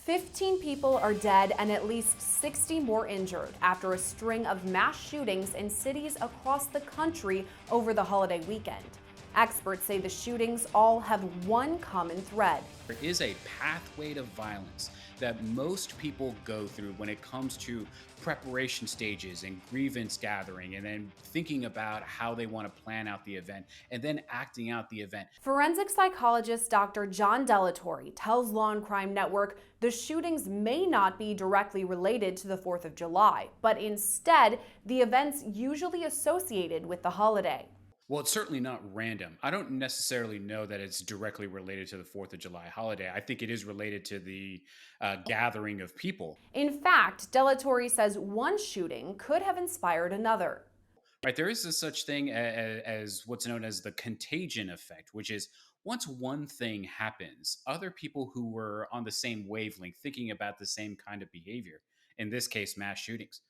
15 people are dead and at least 60 more injured after a string of mass shootings in cities across the country over the holiday weekend. Experts say the shootings all have one common thread. There is a pathway to violence that most people go through when it comes to preparation stages and grievance gathering, and then thinking about how they want to plan out the event and then acting out the event. Forensic psychologist Dr. John Delatorre tells Law&Crime Network the shootings may not be directly related to the 4th of July, but instead the events usually associated with the holiday. Well, it's certainly not random. I don't necessarily know that it's directly related to the 4th of July holiday. I think it is related to the gathering of people. In fact, Delatorre says one shooting could have inspired another. Right, there is a such thing as what's known as the contagion effect, which is once one thing happens, other people who were on the same wavelength, thinking about the same kind of behavior, in this case, mass shootings,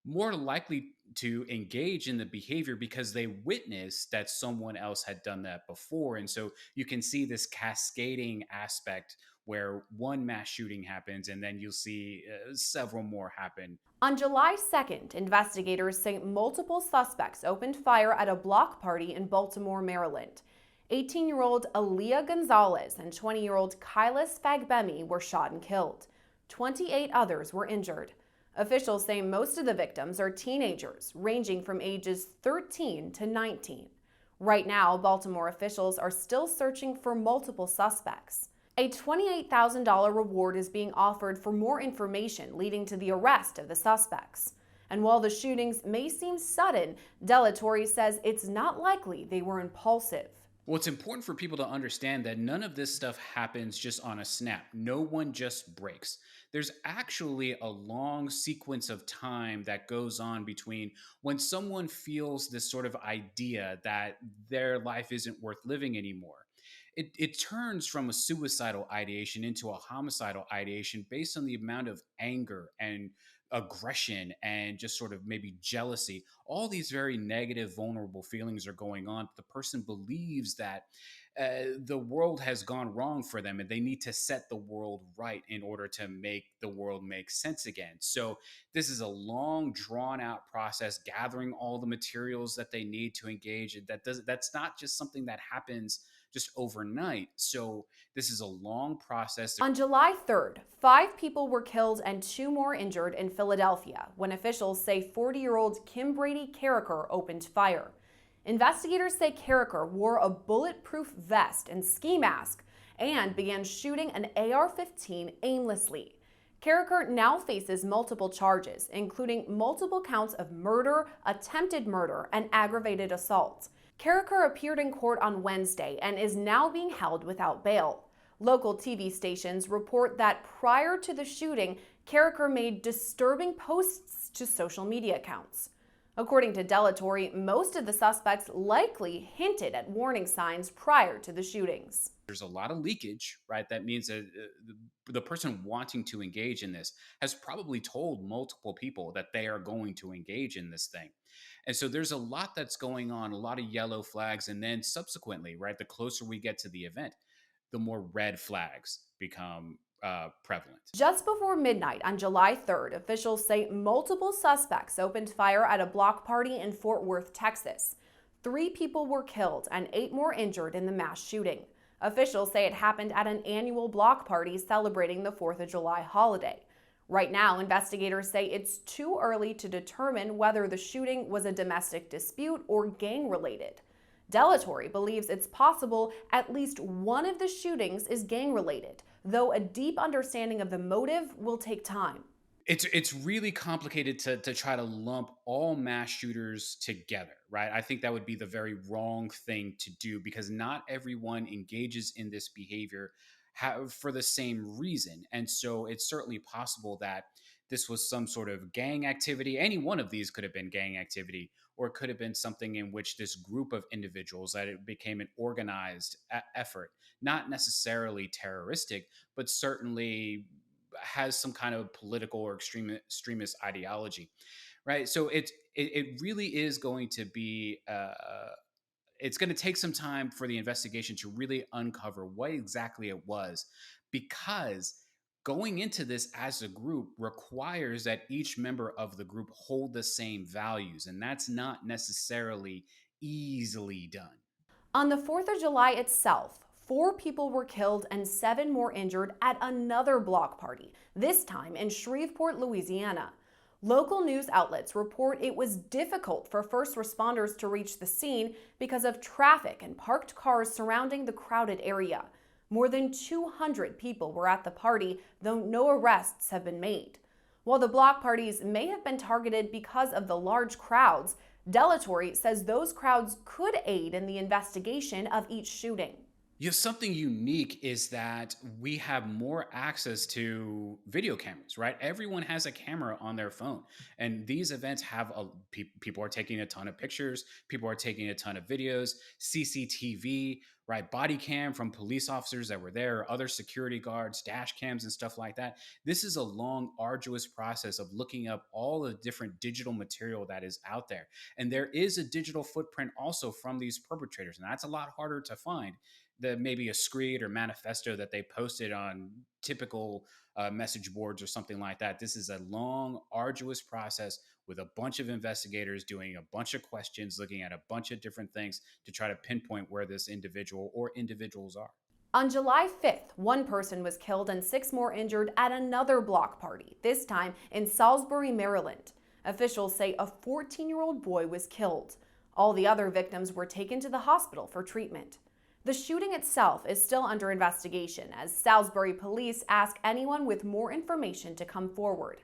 more likely to engage in the behavior because they witnessed that someone else had done that before. And so you can see this cascading aspect where one mass shooting happens and then you'll see several more happen. On July 2nd, investigators say multiple suspects opened fire at a block party in Baltimore, Maryland. 18-year-old Aaliyah Gonzalez and 20-year-old Kylis Fagbemi were shot and killed. 28 others were injured. Officials say most of the victims are teenagers, ranging from ages 13 to 19. Right now, Baltimore officials are still searching for multiple suspects. A $28,000 reward is being offered for more information leading to the arrest of the suspects. And while the shootings may seem sudden, Delatorre says it's not likely they were impulsive. Well, it's important for people to understand that none of this stuff happens just on a snap. No one just breaks. There's actually a long sequence of time that goes on between when someone feels this sort of idea that their life isn't worth living anymore. It turns from a suicidal ideation into a homicidal ideation based on the amount of anger and aggression and just sort of maybe jealousy. All these very negative, vulnerable feelings are going on. The person believes that the world has gone wrong for them and they need to set the world right in order to make the world make sense again. So this is a long drawn out process, gathering all the materials that they need to engage. That's not just something that happens just overnight. So this is a long process. On July 3rd, 5 people were killed and 2 more injured in Philadelphia when officials say 40-year-old Kim Brady Carricker opened fire. Investigators say Carricker wore a bulletproof vest and ski mask and began shooting an AR-15 aimlessly. Carricker now faces multiple charges, including multiple counts of murder, attempted murder, and aggravated assault. Carricker appeared in court on Wednesday and is now being held without bail. Local TV stations report that prior to the shooting, Carricker made disturbing posts to social media accounts. According to Delatorre, most of the suspects likely hinted at warning signs prior to the shootings. There's a lot of leakage, right? That means that the person wanting to engage in this has probably told multiple people that they are going to engage in this thing. And so there's a lot that's going on, a lot of yellow flags. And then subsequently, right, the closer we get to the event, the more red flags become prevalent. Just before midnight on July 3rd, officials say multiple suspects opened fire at a block party in Fort Worth, Texas. 3 people were killed and 8 more injured in the mass shooting. Officials say it happened at an annual block party celebrating the 4th of July holiday. Right now, investigators say it's too early to determine whether the shooting was a domestic dispute or gang-related. Delatorre believes it's possible at least one of the shootings is gang-related, though a deep understanding of the motive will take time. It's really complicated to try to lump all mass shooters together, right? I think that would be the very wrong thing to do because not everyone engages in this behavior for the same reason. And so it's certainly possible that this was some sort of gang activity. Any one of these could have been gang activity, or it could have been something in which this group of individuals, that it became an organized effort, not necessarily terroristic, but certainly has some kind of political or extremist ideology, right? So it really is going to be it's going to take some time for the investigation to really uncover what exactly it was, because Going into this as a group requires that each member of the group hold the same values, and that's not necessarily easily done. On the 4th of July itself, 4 people were killed and 7 more injured at another block party, this time in Shreveport, Louisiana. Local news outlets report it was difficult for first responders to reach the scene because of traffic and parked cars surrounding the crowded area. More than 200 people were at the party, though no arrests have been made. While the block parties may have been targeted because of the large crowds, Delatorre says those crowds could aid in the investigation of each shooting. Something unique is that we have more access to video cameras, right? Everyone has a camera on their phone, and these events have people are taking a ton of pictures, people are taking a ton of videos, CCTV, right? Body cam from police officers that were there, other security guards, dash cams, and stuff like that. This is a long, arduous process of looking up all the different digital material that is out there, and there is a digital footprint also from these perpetrators, and that's a lot harder to find the maybe a screed or manifesto that they posted on typical message boards or something like that. This is a long, arduous process with a bunch of investigators doing a bunch of questions, looking at a bunch of different things to try to pinpoint where this individual or individuals are. On July 5th, 1 person was killed and 6 more injured at another block party, this time in Salisbury, Maryland. Officials say a 14-year-old boy was killed. All the other victims were taken to the hospital for treatment. The shooting itself is still under investigation as Salisbury police ask anyone with more information to come forward.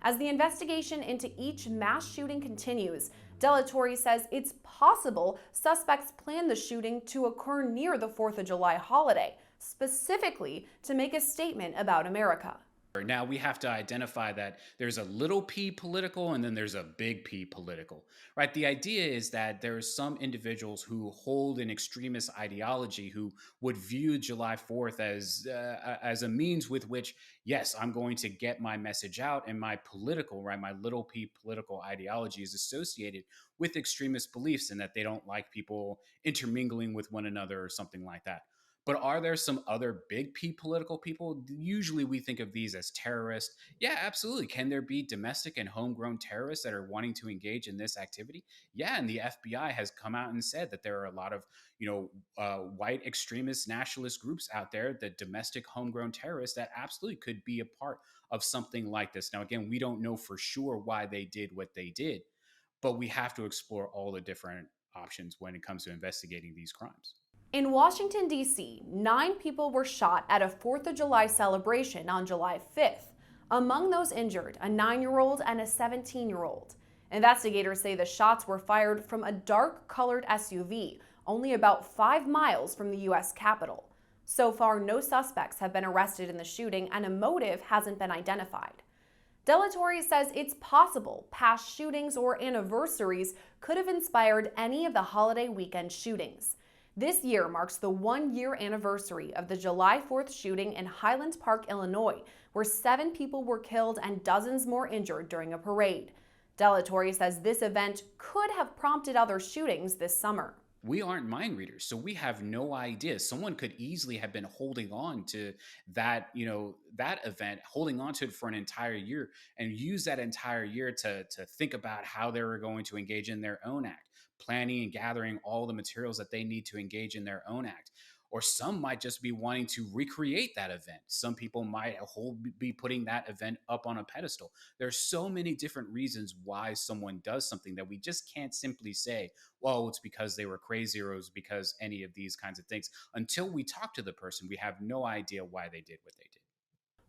As the investigation into each mass shooting continues, Delatorre says it's possible suspects planned the shooting to occur near the 4th of July holiday, specifically to make a statement about America. Now we have to identify that there's a little p political and then there's a big P political, right? The idea is that there are some individuals who hold an extremist ideology who would view July 4th as a means with which, yes, I'm going to get my message out, and my political, right, my little p political ideology is associated with extremist beliefs and that they don't like people intermingling with one another or something like that. But are there some other big P political people? Usually we think of these as terrorists. Yeah, absolutely. Can there be domestic and homegrown terrorists that are wanting to engage in this activity? Yeah, and the FBI has come out and said that there are a lot of, white extremist nationalist groups out there, the domestic homegrown terrorists that absolutely could be a part of something like this. Now, again, we don't know for sure why they did what they did, but we have to explore all the different options when it comes to investigating these crimes. In Washington, D.C., 9 people were shot at a 4th of July celebration on July 5th. Among those injured, a 9-year-old and a 17-year-old. Investigators say the shots were fired from a dark-colored SUV, only about 5 miles from the U.S. Capitol. So far, no suspects have been arrested in the shooting, and a motive hasn't been identified. Delatorre says it's possible past shootings or anniversaries could have inspired any of the holiday weekend shootings. This year marks the 1-year anniversary of the July 4th shooting in Highland Park, Illinois, where 7 people were killed and dozens more injured during a parade. Delatorre says this event could have prompted other shootings this summer. We aren't mind readers, so we have no idea. Someone could easily have been holding on to that, that event, holding on to it for an entire year, and use that entire year to think about how they were going to engage in their own act, planning and gathering all the materials that they need to engage in their own act. Or some might just be wanting to recreate that event. Some people might be putting that event up on a pedestal. There's so many different reasons why someone does something that we just can't simply say, well, it's because they were crazy or it was because any of these kinds of things. Until we talk to the person, we have no idea why they did what they did.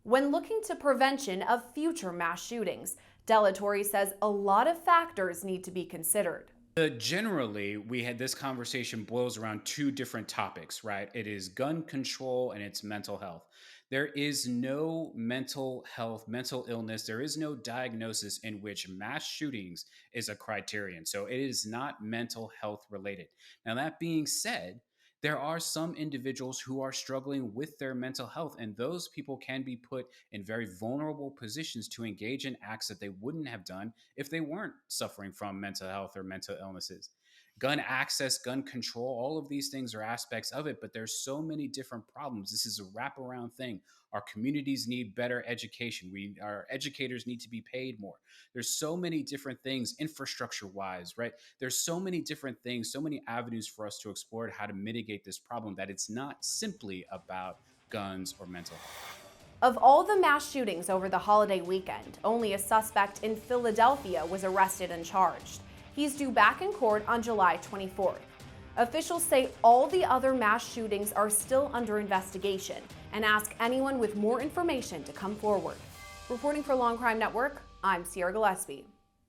When looking to prevention of future mass shootings, Delatorre says a lot of factors need to be considered. Generally, we had this conversation boils around two different topics, right? It is gun control and it's mental health. There is no mental health, mental illness. There is no diagnosis in which mass shootings is a criterion. So it is not mental health related. Now, that being said, there are some individuals who are struggling with their mental health, and those people can be put in very vulnerable positions to engage in acts that they wouldn't have done if they weren't suffering from mental health or mental illnesses. gun access, gun control, all of these things are aspects of it, but there's so many different problems. This is a wraparound thing. Our communities need better education. Our educators need to be paid more. There's so many different things infrastructure wise, right? There's so many different things, so many avenues for us to explore how to mitigate this problem, that it's not simply about guns or mental health. Of all the mass shootings over the holiday weekend, only a suspect in Philadelphia was arrested and charged. He's due back in court on July 24th. Officials say all the other mass shootings are still under investigation and ask anyone with more information to come forward. Reporting for Law&Crime Network, I'm Sierra Gillespie.